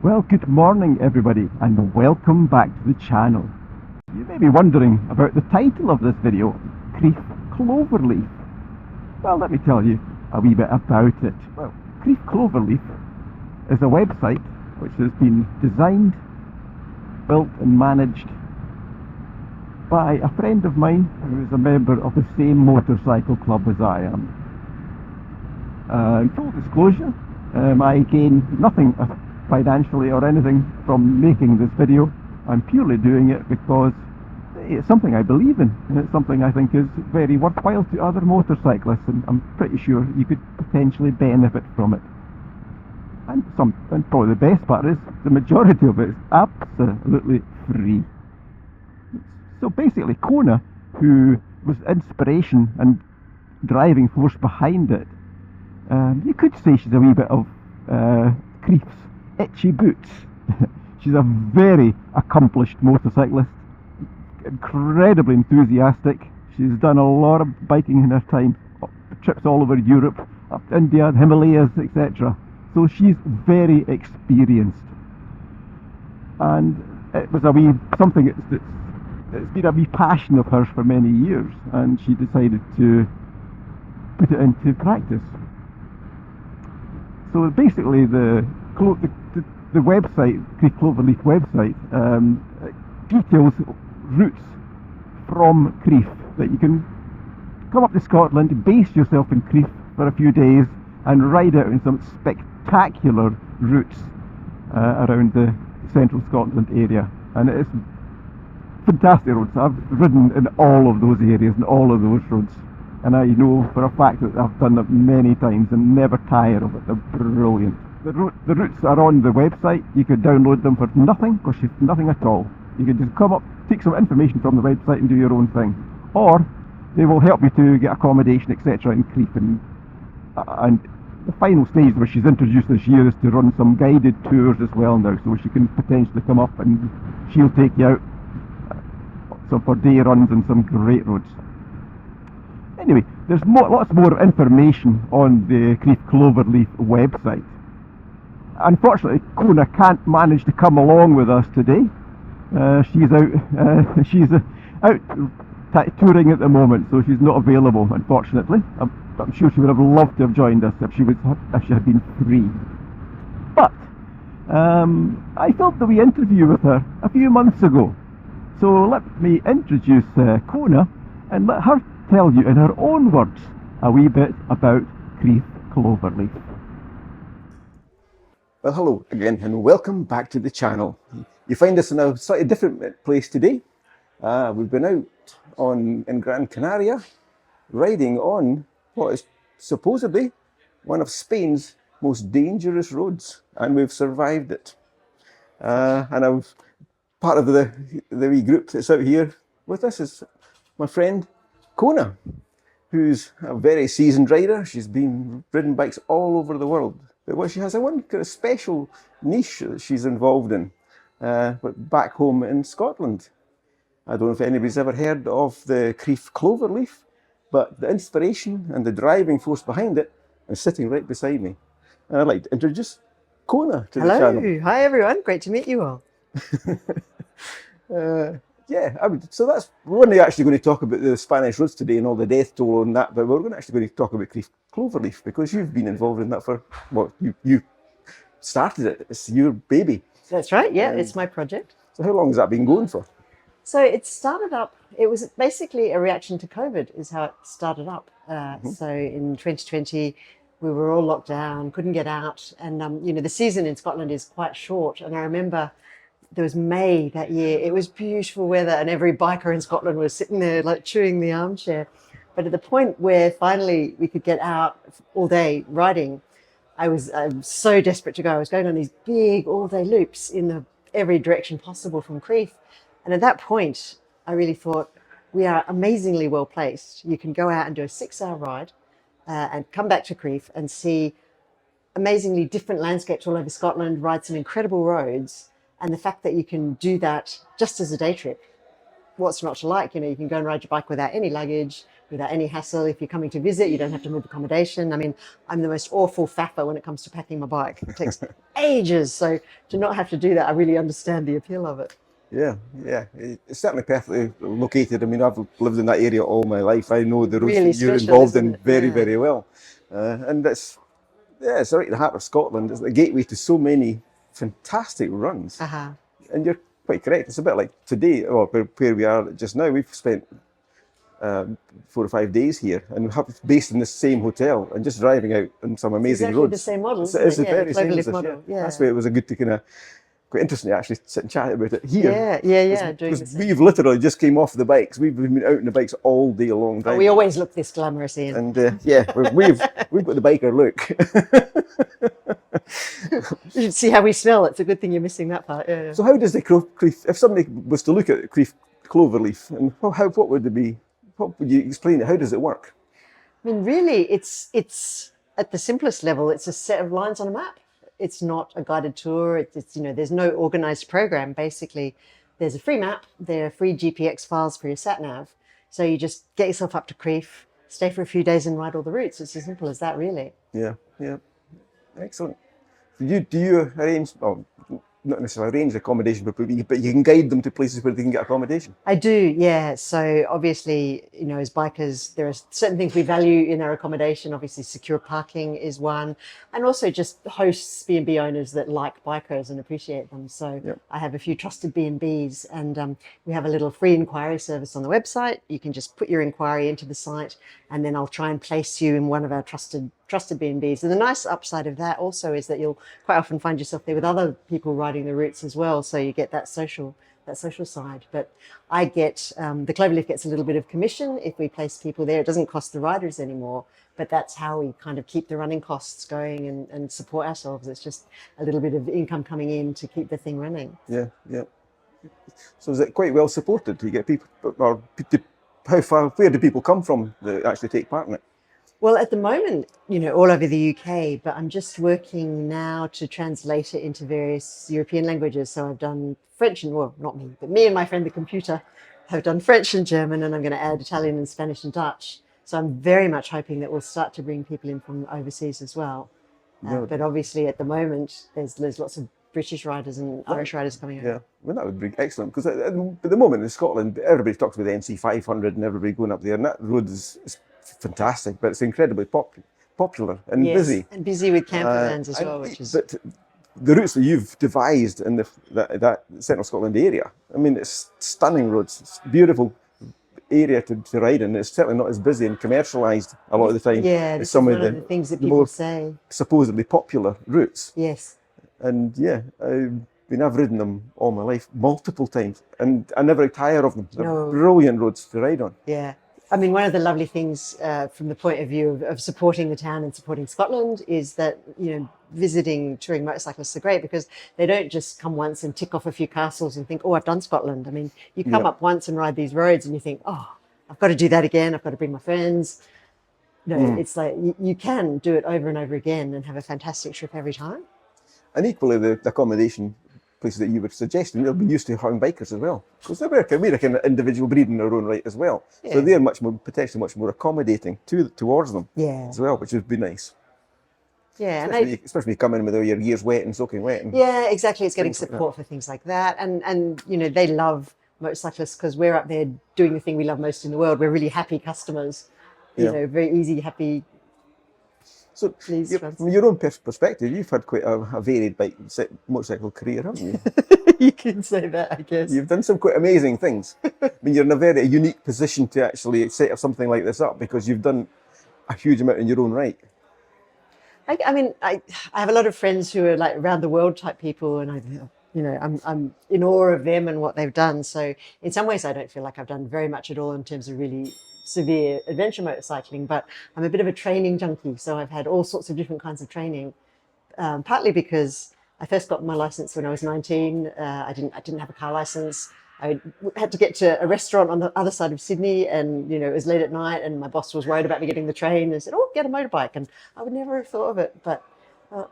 Well, good morning everybody and welcome back to the channel. You may be wondering about the title of this video, Crieff Cloverleaf. Well, let me tell you a wee bit about it. Well, Crieff Cloverleaf is a website which has been designed, built and managed by a friend of mine who is a member of the same motorcycle club as I am. In full disclosure, I gain nothing financially or anything from making this video. I'm purely doing it because it's something I believe in, and it's something I think is very worthwhile to other motorcyclists, and I'm pretty sure you could potentially benefit from it. And probably the best part is the majority of it is absolutely free. So basically Kona, who was inspiration and driving force behind it, you could say she's a wee bit of Crieff's itchy boots. She's a very accomplished motorcyclist, incredibly enthusiastic. She's done a lot of biking in her time, trips all over Europe, up to India, the Himalayas, etc. So she's very experienced, and it was something it's been a wee passion of hers for many years, and she decided to put it into practice. So basically the website, Crieff Cloverleaf website, details routes from Crieff that you can come up to Scotland, base yourself in Crieff for a few days and ride out in some spectacular routes around the central Scotland area. And it's fantastic roads. I've ridden in all of those areas and all of those roads, and I know for a fact that I've done them many times and never tire of it. They're brilliant. The routes are on the website. You can download them for nothing, cost you nothing at all. You can just come up, take some information from the website and do your own thing, or they will help you to get accommodation, etc. in Crieff. And the final stage where she's introduced this year is to run some guided tours as well now, so she can potentially come up and she'll take you out for day runs and some great roads. Anyway, there's lots more information on the Crieff Cloverleaf website. Unfortunately, Kona can't manage to come along with us today. She's out touring at the moment, so she's not available, unfortunately. I'm sure she would have loved to have joined us if she had been free. But I filmed a wee interview with her a few months ago. So let me introduce Kona and let her tell you in her own words a wee bit about Crieff Cloverleaf. Well, hello again and welcome back to the channel. You find us in a slightly different place today. We've been out in Gran Canaria riding on what is supposedly one of Spain's most dangerous roads, and we've survived it. And I've part of the wee group that's out here with us is my friend Kona, who's a very seasoned rider. She's been ridden bikes all over the world, but she has one kind of special niche that she's involved in, but back home in Scotland. I don't know if anybody's ever heard of the Crieff Cloverleaf, but the inspiration and the driving force behind it is sitting right beside me. And I'd like to introduce Kona to the channel. Hello, hi everyone, great to meet you all. So we're not actually going to talk about the Spanish roads today and all the death toll on that, but we're actually going to talk about Crieff Cloverleaf because you've been involved in that for, well, you started it. It's your baby. That's right, yeah, it's my project. So how long has that been going for? So it started up, it was basically a reaction to COVID is how it started up. So in 2020, we were all locked down, couldn't get out, and the season in Scotland is quite short. And I remember there was May that year. It was beautiful weather, and every biker in Scotland was sitting there like chewing the armchair. But at the point where finally we could get out all day riding, I was so desperate to go. I was going on these big all-day loops in every direction possible from Crieff. And at that point, I really thought, we are amazingly well placed. You can go out and do a 6-hour ride and come back to Crieff and see amazingly different landscapes all over Scotland, ride some incredible roads. And the fact that you can do that just as a day trip, what's not to like? You can go and ride your bike without any luggage, without any hassle. If you're coming to visit, you don't have to move accommodation. I mean, I'm the most awful faffer when it comes to packing my bike. It takes ages. So to not have to do that, I really understand the appeal of it. Yeah, yeah. It's certainly perfectly located. I mean, I've lived in that area all my life. I know the roads Really that you're special, involved isn't in it? very, Yeah. very well. And it's right at the heart of Scotland. It's the gateway to so many fantastic runs. Uh-huh. And you're quite correct. It's a bit like today, or where we are just now. We've spent 4 or 5 days here, and based in the same hotel, and just driving out on some amazing Exactly roads. the same model, It's isn't it? the Yeah, the very same Cloverleaf as this, model. Yeah. That's why it was a good to kind of quite interesting to actually sit and chat about it here. Yeah. Doing the Because same. we've literally just came off the bikes. We've been out on the bikes all day long. Oh, we always look this glamorous, Ian. And yeah, we've got the biker look. You should see how we smell. It's a good thing you're missing that part. Yeah. So how does the Crieff, if somebody was to look at Crieff Cloverleaf, and what would it be? What would you explain it? How does it work? I mean, really, it's at the simplest level, it's a set of lines on a map. It's not a guided tour. It's there's no organized program. Basically, there's a free map. There are free GPX files for your sat nav. So you just get yourself up to Crieff, stay for a few days, and ride all the routes. It's as simple as that, really. Yeah, excellent. Do you arrange? Oh, not necessarily arrange accommodation, but you can guide them to places where they can get accommodation. I do, yeah. So obviously, as bikers, there are certain things we value in our accommodation. Obviously, secure parking is one, and also just hosts, B&B owners that like bikers and appreciate them. So Yep. I have a few trusted B&Bs, and we have a little free inquiry service on the website. You can just put your inquiry into the site, and then I'll try and place you in one of our trusted B&Bs. And the nice upside of that also is that you'll quite often find yourself there with other people riding the routes as well. So you get that social side. But I get, the Cloverleaf gets a little bit of commission if we place people there. It doesn't cost the riders anymore, but that's how we kind of keep the running costs going and support ourselves. It's just a little bit of income coming in to keep the thing running. Yeah. So is it quite well supported? Do you get people, or where do people come from that actually take part in it? Well, at the moment, all over the UK, but I'm just working now to translate it into various European languages. So I've done French and, well, not me, but me and my friend, the computer, have done French and German, and I'm going to add Italian and Spanish and Dutch. So I'm very much hoping that we'll start to bring people in from overseas as well. But obviously at the moment, there's lots of British riders and Irish riders coming out. Yeah, well, that would be excellent, because at the moment in Scotland, everybody talks about the NC 500 and everybody going up there, and that road is fantastic, but it's incredibly popular and busy. And busy with camper vans as well, which is... But the routes that you've devised in that central Scotland area, I mean, it's stunning roads. It's a beautiful area to ride in. It's certainly not as busy and commercialised a lot of the time as some of the things that people say. Supposedly popular routes. Yes. And yeah, I've ridden them all my life, multiple times, and I never tire of them. They're brilliant roads to ride on. Yeah. I mean, one of the lovely things from the point of view of supporting the town and supporting Scotland is that, visiting touring motorcyclists are great, because they don't just come once and tick off a few castles and think, oh, I've done Scotland. I mean, you come up once and ride these roads and you think, oh, I've got to do that again. I've got to bring my friends. It's like you can do it over and over again and have a fantastic trip every time. And equally, the accommodation places that you were suggesting, they'll be used to having bikers as well, because we're a kind of individual breed in their own right as well. Yeah. So they're potentially much more accommodating towards them as well, which would be nice. Yeah, especially when you come in with all your ears wet and soaking wet. Yeah, exactly. It's getting support for things like that, and they love motorcyclists because we're up there doing the thing we love most in the world. We're really happy customers. Very easy, happy. So, from your own perspective, you've had quite a varied motorcycle career, haven't you? You can say that, I guess. You've done some quite amazing things. I mean, you're in a very unique position to actually set something like this up, because you've done a huge amount in your own right. I have a lot of friends who are like around the world type people, and I'm in awe of them and what they've done. So in some ways, I don't feel like I've done very much at all in terms of really severe adventure motorcycling, but I'm a bit of a training junkie. So I've had all sorts of different kinds of training, partly because I first got my license when I was 19. I didn't have a car license. I had to get to a restaurant on the other side of Sydney, and it was late at night, and my boss was worried about me getting the train and said, "Oh, get a motorbike." And I would never have thought of it, but all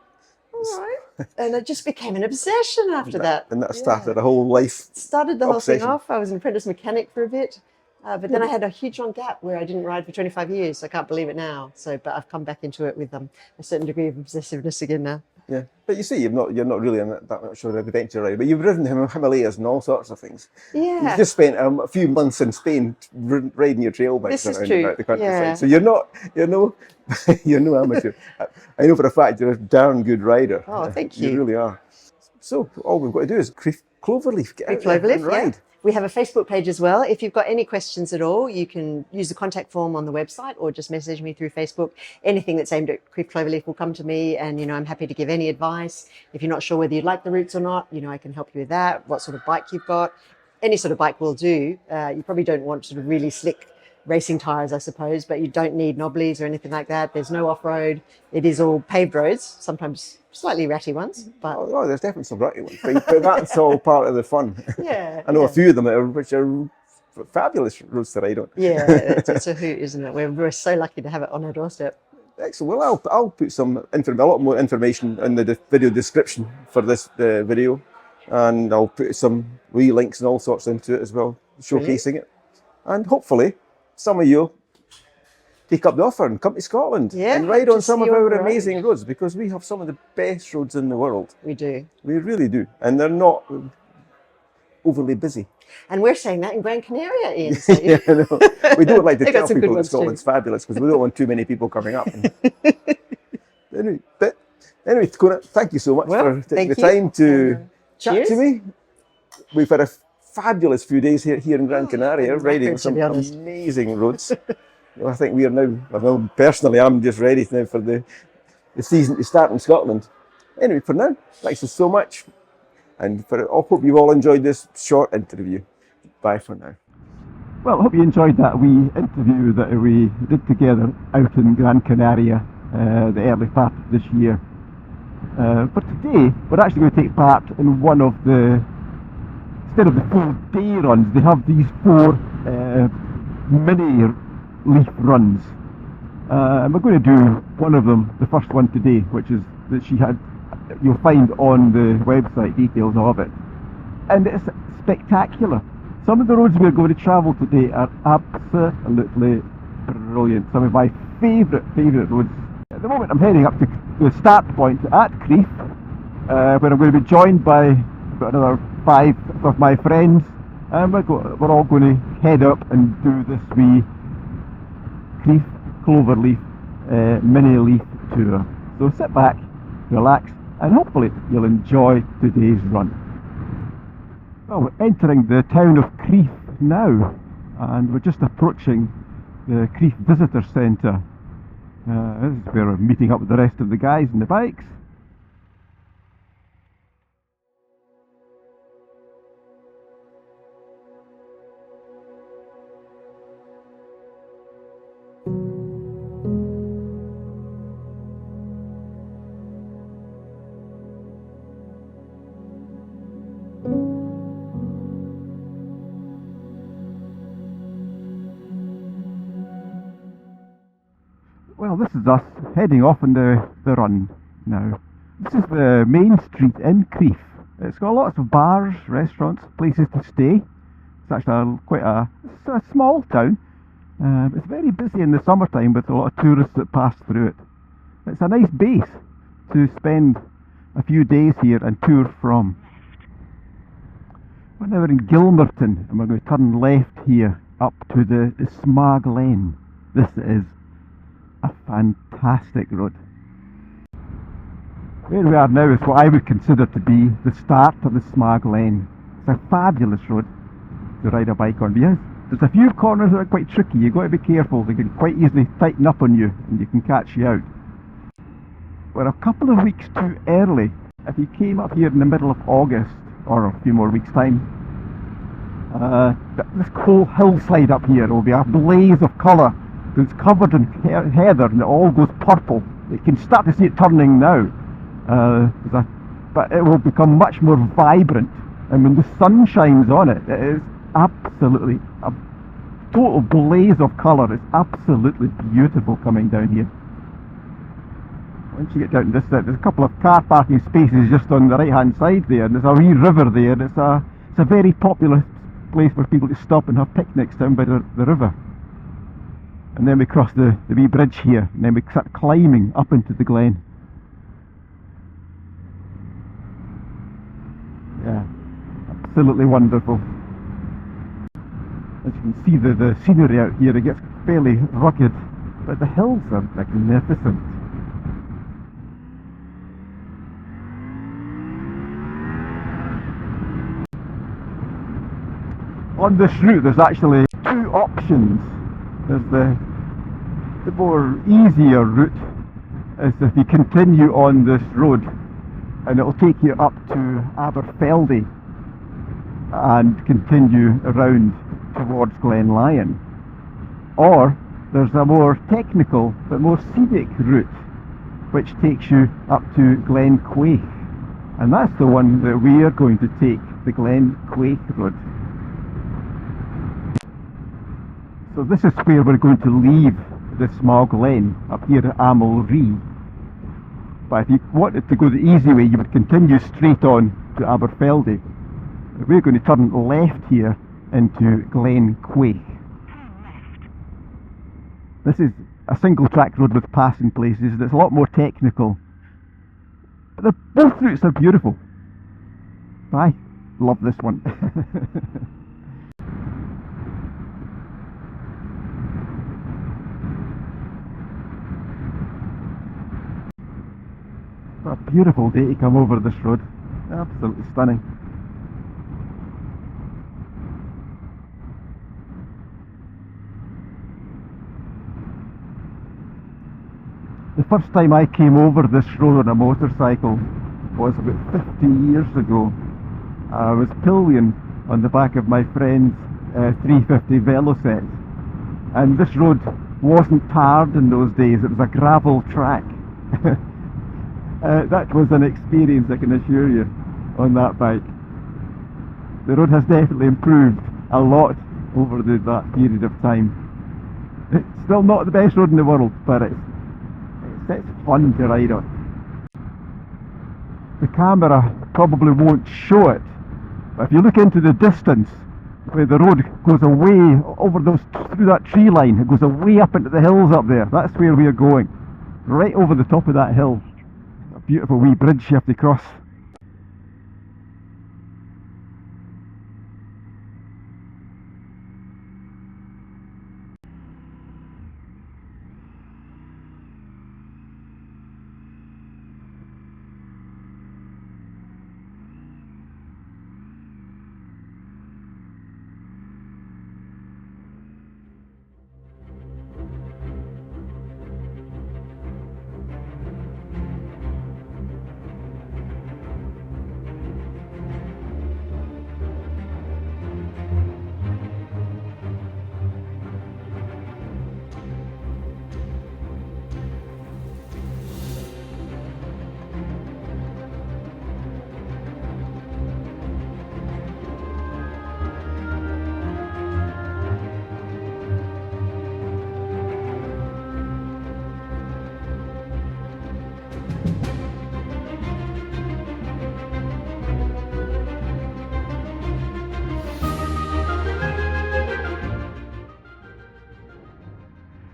right. And it just became an obsession after that. And that started a whole life. Started the whole obsession. thing off. I was an apprentice mechanic for a bit. But then I had a huge long gap where I didn't ride for 25 years. I can't believe it now. So, but I've come back into it with a certain degree of obsessiveness again now. Yeah, but you see, you're not really in that much of an adventure ride, but you've ridden the Himalayas and all sorts of things. Yeah. You've just spent a few months in Spain riding your trail bikes This is around true. about the countryside. Yeah. So you're no amateur. I know for a fact you're a darn good rider. Oh, thank you. You really are. So all we've got to do is Crieff Cloverleaf, get out there and ride. Yeah. We have a Facebook page as well. If you've got any questions at all, you can use the contact form on the website or just message me through Facebook. Anything that's aimed at Crieff Cloverleaf will come to me, and I'm happy to give any advice. If you're not sure whether you like the routes or not, I can help you with that. What sort of bike you've got, any sort of bike will do. You probably don't want sort of really slick racing tires, I suppose, but you don't need knobblies or anything like that. There's no off-road. It is all paved roads, sometimes slightly ratty ones, but oh, there's definitely some ratty ones, but that's all part of the fun. Yeah, I know a few of them which are fabulous roads to ride on. Yeah, it's a hoot, isn't it? We're so lucky to have it on our doorstep. Excellent. Well, I'll put a lot more information in the video description for this video, and I'll put some wee links and all sorts into it as well, showcasing it, and hopefully some of you take up the offer and come to Scotland and ride on some of our amazing roads, because we have some of the best roads in the world. We do. We really do. And they're not overly busy. And we're saying that in Gran Canaria, Ian. So yeah, no, we don't like to tell people that Scotland's fabulous, because we don't want too many people coming up. Anyway, Kona, thank you so much for taking the time to chat to me. We've had a fabulous few days here in Gran Canaria, riding some amazing roads. I think we are now, well, personally, I'm just ready now for the season to start in Scotland. Anyway, for now, thanks so much. And I hope you all enjoyed this short interview. Bye for now. Well, I hope you enjoyed that wee interview that we did together out in Gran Canaria the early part of this year. But today, we're actually going to take part in one of the, instead of the 4-day runs, they have these 4 mini leaf runs. And we're going to do one of them, the first one today, which is that you'll find on the website details of it. And it's spectacular. Some of the roads we're going to travel today are absolutely brilliant. Some of my favourite roads. At the moment I'm heading up to the start point at Crieff, where I'm going to be joined by another 5 of my friends, and we're all going to head up and do this wee Crieff Cloverleaf mini leaf tour. So sit back, relax, and hopefully you'll enjoy today's run. Well, we're entering the town of Crieff now, and we're just approaching the Crieff Visitor Centre. This is where we're meeting up with the rest of the guys and the bikes. Well, this is us heading off on the run now. This is the main street in Crieff. It's got lots of bars, restaurants, places to stay. It's actually it's a small town. It's very busy in the summertime with a lot of tourists that pass through it. It's a nice base to spend a few days here and tour from. We're now in Gilmerton, and we're going to turn left here up to the Smag Lane. This is a fantastic road. Where we are now is what I would consider to be the start of the Smag Lane. It's a fabulous road to ride a bike on. Yes, there's a few corners that are quite tricky. You've got to be careful. They can quite easily tighten up on you and you can catch you out. We're a couple of weeks too early. If you came up here in the middle of August, or a few more weeks time, this whole hillside up here will be a blaze of colour. It's covered in heather and it all goes purple. You can start to see it turning now, but it will become much more vibrant, and when the sun shines on it, it is absolutely a total blaze of colour. It's absolutely beautiful coming down here. Once you get down to this side, there's a couple of car parking spaces just on the right hand side there, and there's a wee river there, and it's a very popular place for people to stop and have picnics down by the river. And then we cross the wee bridge here, and then we start climbing up into the glen. Yeah, absolutely wonderful. As you can see, the scenery out here, it gets fairly rugged, but the hills are magnificent. On this route there's actually two options. There's the more easier route is if you continue on this road, and it'll take you up to Aberfeldy and continue around towards Glen Lyon. Or there's a more technical but more scenic route which takes you up to Glen Crieff, and that's the one that we are going to take, the Glen Crieff road. So this is where we're going to leave the small glen up here at Amelree. But if you wanted to go the easy way, you would continue straight on to Aberfeldy. We're going to turn left here into Glen Crieff. This is a single track road with passing places. It's a lot more technical. But both routes are beautiful. I love this one. What a beautiful day to come over this road. Absolutely stunning. The first time I came over this road on a motorcycle was about 50 years ago. I was pillion on the back of my friend's 350 Veloset, and this road wasn't tarred in those days, it was a gravel track. That was an experience, I can assure you, on that bike. The road has definitely improved a lot over that period of time. It's still not the best road in the world, but it's fun to ride on. The camera probably won't show it, but if you look into the distance where the road goes away over through that tree line, it goes away up into the hills up there. That's where we are going, right over the top of that hill. A beautiful wee bridge you have to cross.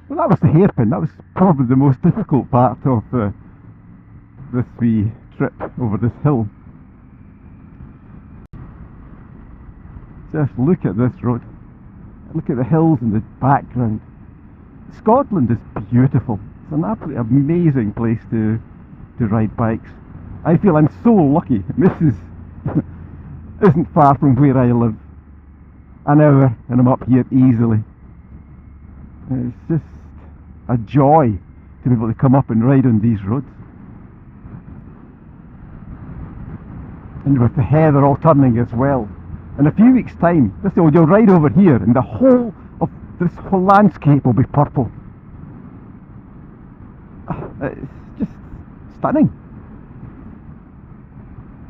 Well, that was the hairpin. That was probably the most difficult part of this wee trip over this hill. Just look at this road. Look at the hills in the background. Scotland is beautiful. It's an absolutely amazing place to ride bikes. I feel I'm so lucky. This isn't far from where I live. An hour and I'm up here easily. It's just a joy to be able to come up and ride on these roads. And with the heather all turning as well. In a few weeks' time, you'll ride over here and the whole of this whole landscape will be purple. It's just stunning.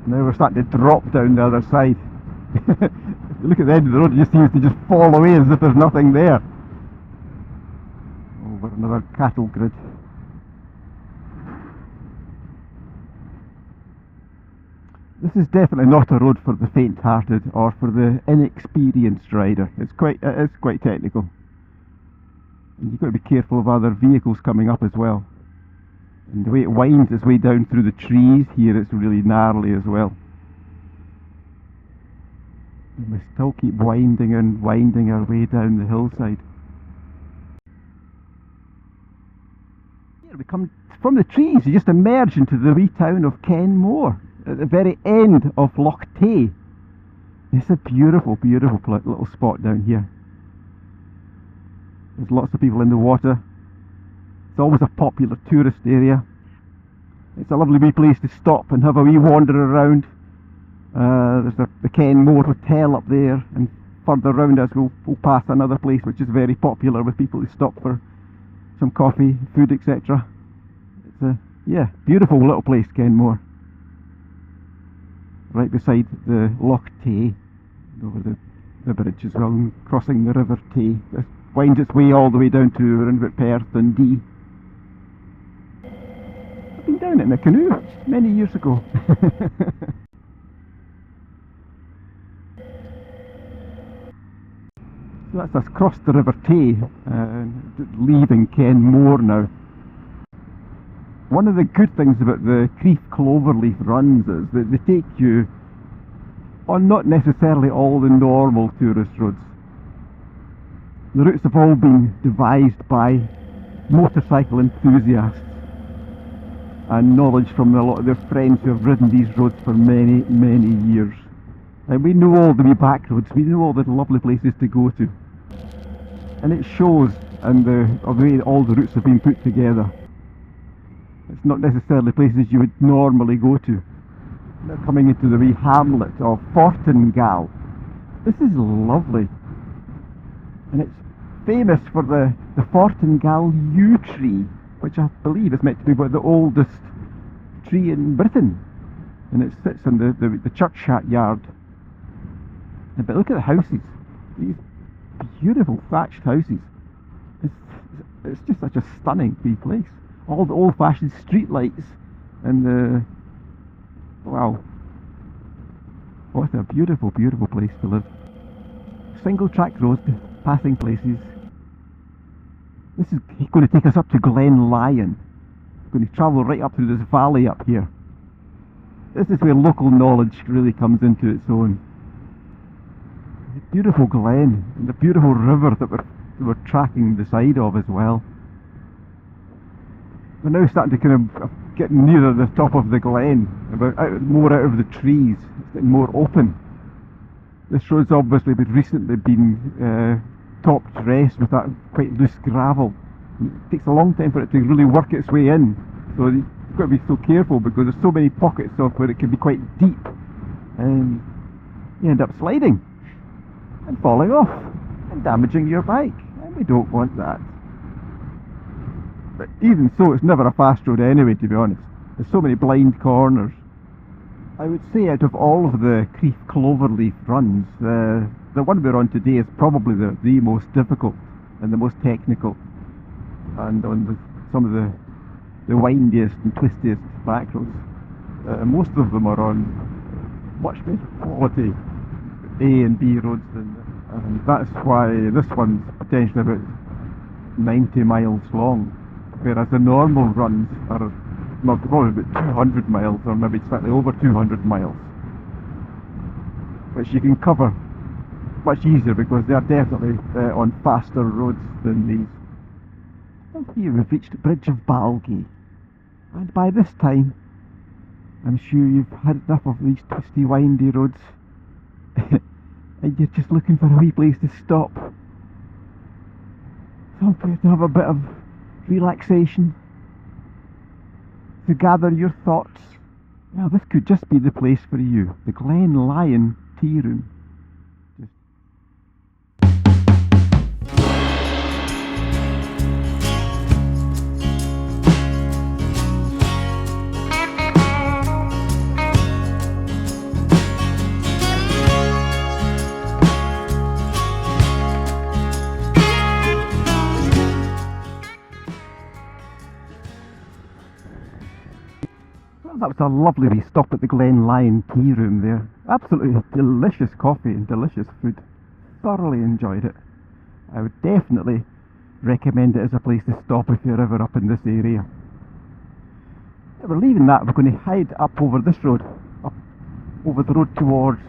Now we're starting to drop down the other side. If you look at the end of the road, it just seems to just fall away as if there's nothing there. Over another cattle grid. This is definitely not a road for the faint-hearted or for the inexperienced rider. It is quite technical. And you've got to be careful of other vehicles coming up as well. And the way it winds its way down through the trees here, it's really gnarly as well. And we still keep winding and winding our way down the hillside. Here we come from the trees, you just emerge into the wee town of Kenmore at the very end of Loch Tay. It's a beautiful, beautiful little spot down here. There's lots of people in the water. It's always a popular tourist area. It's a lovely wee place to stop and have a wee wander around. There's the Kenmore Hotel up there, and further around us we'll pass another place which is very popular with people who stop for some coffee, food, etc. It's a beautiful little place, Kenmore. Right beside the Loch Tay, over the bridge as well, and crossing the River Tay. It winds its way all the way down to around about Perth, Dundee. I've been down it in a canoe many years ago. So that's us crossed the River Tay, leaving Kenmore now. One of the good things about the Crieff Cloverleaf runs is that they take you on not necessarily all the normal tourist roads. The routes have all been devised by motorcycle enthusiasts and knowledge from a lot of their friends who have ridden these roads for many, many years. And we know all the wee back roads, we know all the lovely places to go to. And it shows in the way all the routes have been put together. It's not necessarily places you would normally go to. Now coming into the wee hamlet of Fortingall. This is lovely. And it's famous for the Fortingall yew tree, which I believe is meant to be the oldest tree in Britain. And it sits in the churchyard yard. But look at the houses. These beautiful thatched houses. It's just such a stunning wee place. All the old-fashioned street lights and the... wow. What a beautiful, beautiful place to live. Single track roads passing places. This is going to take us up to Glen Lyon. We're going to travel right up through this valley up here. This is where local knowledge really comes into its own. The beautiful glen and the beautiful river that we're tracking the side of as well. We're now starting to kind of get nearer the top of the glen, more out of the trees. It's getting more open. This road's obviously recently been topped dressed with that quite loose gravel. It takes a long time for it to really work its way in, so you've got to be so careful because there's so many pockets of where it can be quite deep, and you end up sliding and falling off and damaging your bike, and we don't want that. But even so, it's never a fast road anyway, to be honest. There's so many blind corners. I would say out of all of the Crieff Cloverleaf runs, the one we're on today is probably the most difficult and the most technical, and on some of the windiest and twistiest back roads. Most of them are on much better quality A and B roads, and that's why this one's potentially about 90 miles long, whereas the normal runs are probably about 200 miles, or maybe slightly over 200 miles, which you can cover much easier because they are definitely on faster roads than these. And here we've reached the Bridge of Balgie, and by this time I'm sure you've had enough of these twisty, windy roads and you're just looking for a wee place to stop, somewhere to have a bit of relaxation, to gather your thoughts. Now this could just be the place for you, the Glen Lyon Tea Room. Well, that was a lovely wee stop at the Glen Lyon tea room there. Absolutely delicious coffee and delicious food. Thoroughly enjoyed it. I would definitely recommend it as a place to stop if you're ever up in this area. We're leaving that, we're going to head up over this road, up over the road towards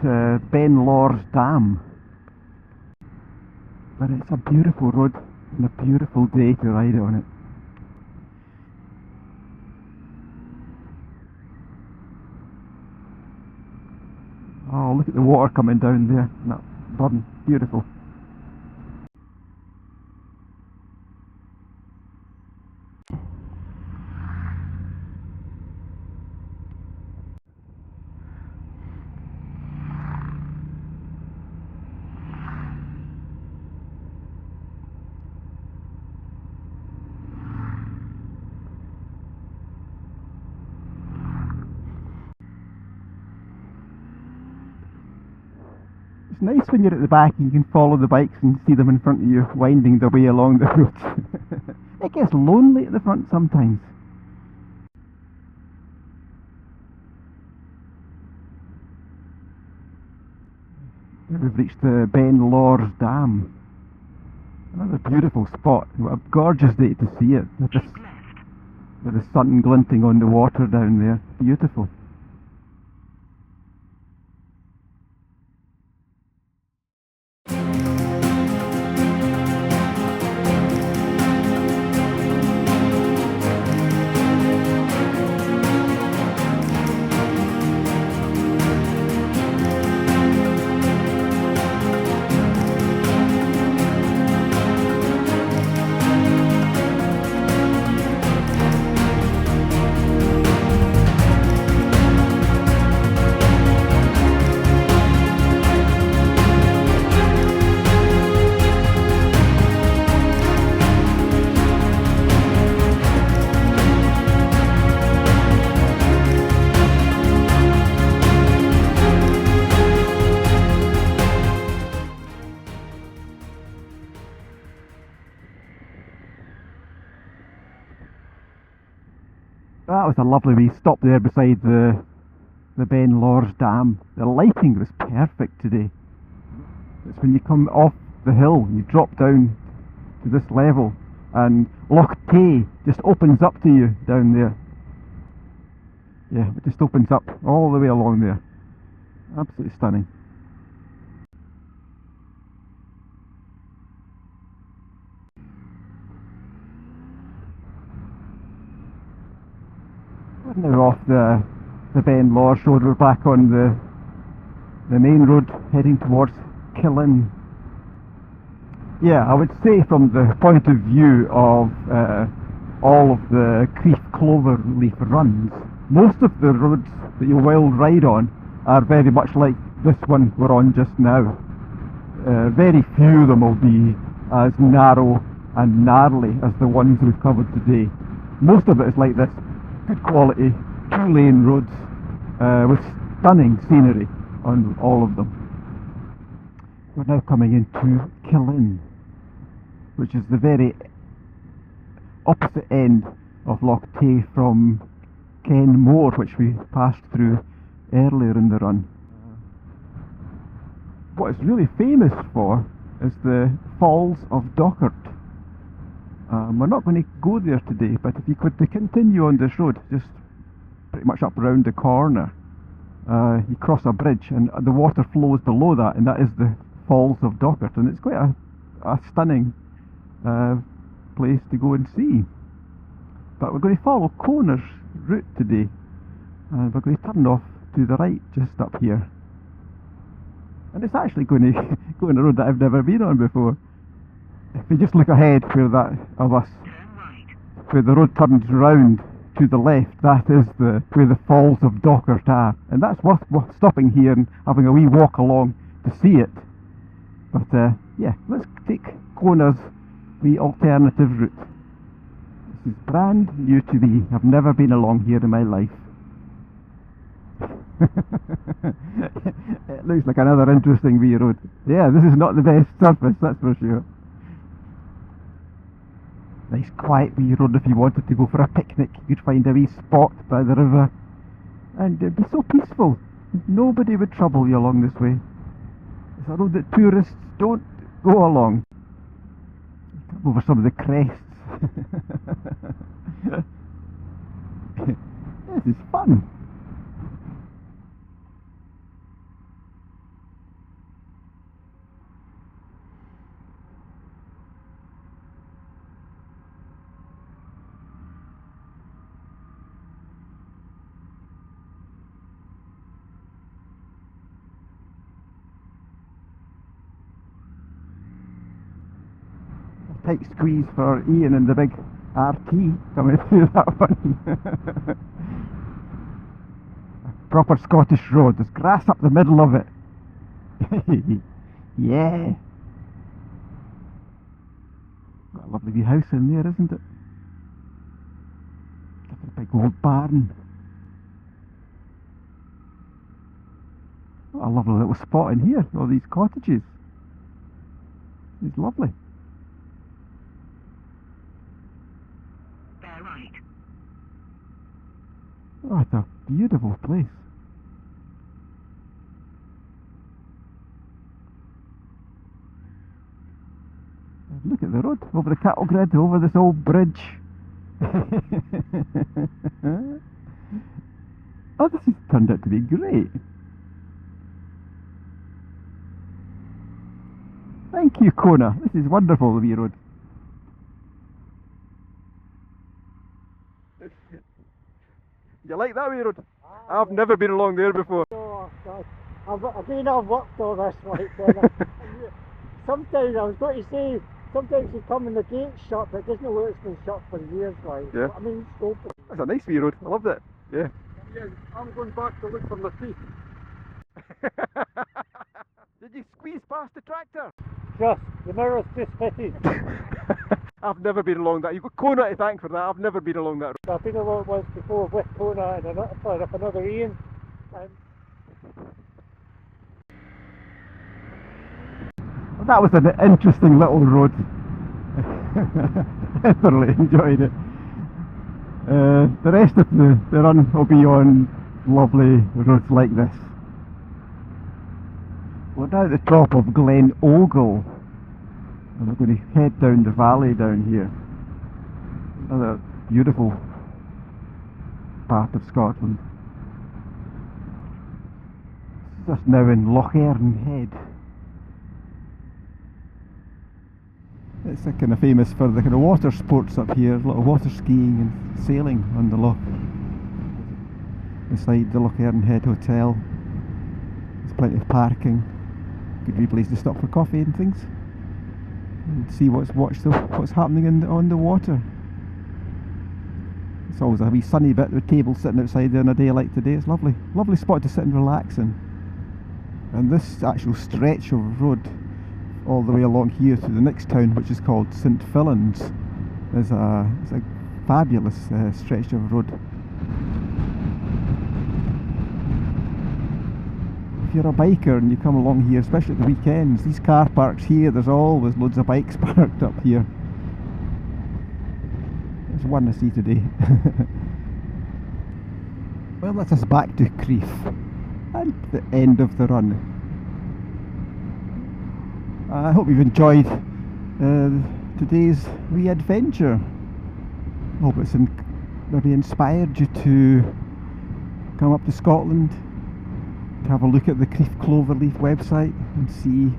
Ben Lors Dam. But it's a beautiful road and a beautiful day to ride on it. Oh, look at the water coming down there, that burn, beautiful. It's nice when you're at the back and you can follow the bikes and see them in front of you winding their way along the road. It gets lonely at the front sometimes. We've reached the Ben Lors Dam. Another beautiful spot. What a gorgeous day to see it. With the sun glinting on the water down there. Beautiful. That was a lovely wee stop there beside the Ben Lors Dam. The lighting was perfect today. It's when you come off the hill, you drop down to this level and Loch Tay just opens up to you down there. Yeah, it just opens up all the way along there. Absolutely stunning. We're now off the Ben Lors road. We're back on the main road heading towards Killin. Yeah, I would say from the point of view of all of the Crieff Cloverleaf runs, most of the roads that you will ride on are very much like this one we're on just now. Very few of them will be as narrow and gnarly as the ones we've covered today. Most of it is like this. Good quality, 2-lane roads with stunning scenery on all of them. We're now coming into Killin, which is the very opposite end of Loch Tay from Kenmore, which we passed through earlier in the run. What it's really famous for is the Falls of Dochart. We're not going to go there today, but if you could continue on this road, just pretty much up around the corner, you cross a bridge and the water flows below that, and that is the Falls of Dochart, and it's quite a stunning place to go and see. But we're going to follow Connor's route today, and we're going to turn off to the right just up here. And it's actually going to go on a road that I've never been on before. If you just look ahead where where the road turns round to the left, that is where the Falls of Dochart are, and that's worth stopping here and having a wee walk along to see it. But yeah, let's take Connor's wee alternative route. This is brand new to me. I've never been along here in my life. It looks like another interesting wee road. Yeah, this is not the best surface, that's for sure. Nice quiet wee road. If you wanted to go for a picnic, you could find a wee spot by the river and it'd be so peaceful. Nobody would trouble you along this way. It's a road that tourists don't go along. Come over some of the crests. This is fun. Tight squeeze for Ian and the big RT coming through that one. A proper Scottish road. There's grass up the middle of it. Yeah. Got a lovely wee house in there, isn't it? Got a big old barn. What a lovely little spot in here. All these cottages. It's lovely. Oh, it's a beautiful place. Look at the road, over the cattle grid, over this old bridge. Oh, this has turned out to be great. Thank you, Kona. This is wonderful, the wee road. You like that wee road? I've never been along there before. Oh God, I've worked all this like sometimes I was going to say, sometimes you come and the gate's shut, but it doesn't know where it's been shut for years, like. Yeah. I mean, it's open. That's a nice wee road, I loved it. Yeah. Yeah, I'm going back to look for the teeth. Did you squeeze past the tractor? Just, the mirror's just fitted. I've never been along that. You've got Kona to thank for that. I've never been along that road. I've been along once before with Kona and another Ian. Well, that was an interesting little road. I thoroughly enjoyed it. The rest of the run will be on lovely roads like this. We're now at the top of Glen Lyon, and we're going to head down the valley down here. Another beautiful part of Scotland. Just now in Loch Earn Head. It's kind of famous for the kind of water sports up here, a lot of water skiing and sailing on the loch. Beside the Loch Earn Head Hotel, there's plenty of parking, good wee place to stop for coffee and things, and see what's happening on the water. It's always a wee sunny bit with tables sitting outside there on a day like today. It's lovely, lovely spot to sit and relax in. And this actual stretch of road all the way along here to the next town, which is called St Fillan's, is a fabulous stretch of road. If you're a biker and you come along here, especially at the weekends, these car parks here, there's always loads of bikes parked up here. There's one I see today. Well, that's us back to Crieff and the end of the run. I hope you've enjoyed today's wee adventure. I hope it's maybe inspired you to come up to Scotland, to have a look at the Crieff Cloverleaf website and see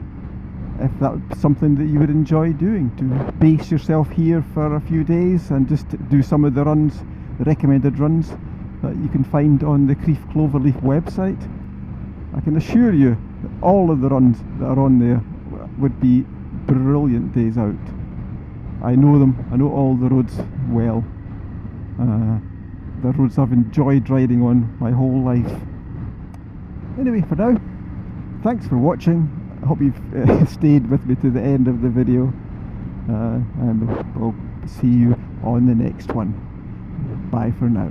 if that's something that you would enjoy doing, to base yourself here for a few days and just do some of the runs, the recommended runs that you can find on the Crieff Cloverleaf website. I can assure you that all of the runs that are on there would be brilliant days out. I know them, I know all the roads well. The roads I've enjoyed riding on my whole life. Anyway, for now, thanks for watching. I hope you've stayed with me to the end of the video, and we'll see you on the next one. Bye for now.